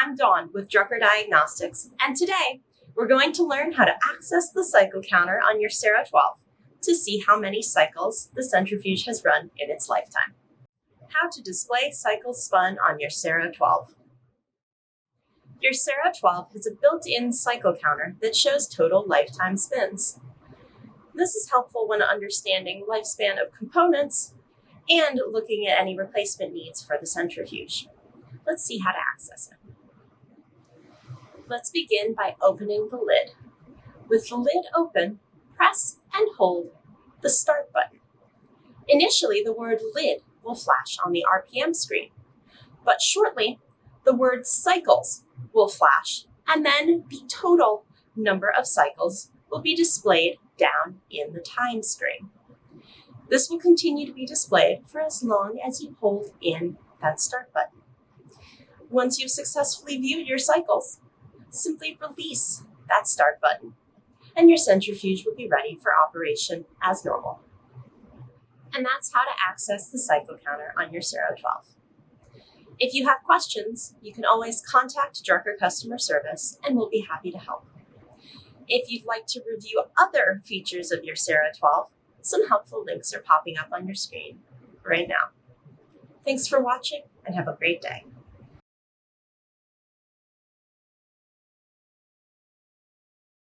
I'm Dawn with Drucker Diagnostics, and today we're going to learn how to access the cycle counter on your SERO 12 to see how many cycles the centrifuge has run in its lifetime. How to display cycles spun on your SERO 12. Your SERO 12 has a built-in cycle counter that shows total lifetime spins. This is helpful when understanding lifespan of components and looking at any replacement needs for the centrifuge. Let's see how to access it. Let's begin by opening the lid. With the lid open, press and hold the start button. Initially, the word lid will flash on the RPM screen, but shortly, the word cycles will flash, and then the total number of cycles will be displayed down in the time screen. This will continue to be displayed for as long as you hold in that start button. Once you've successfully viewed your cycles, simply release that start button, and your centrifuge will be ready for operation as normal. And that's how to access the cycle counter on your SERO 12. If you have questions, you can always contact Drucker customer service, and we'll be happy to help. If you'd like to review other features of your SERO 12, some helpful links are popping up on your screen right now. Thanks for watching, and have a great day.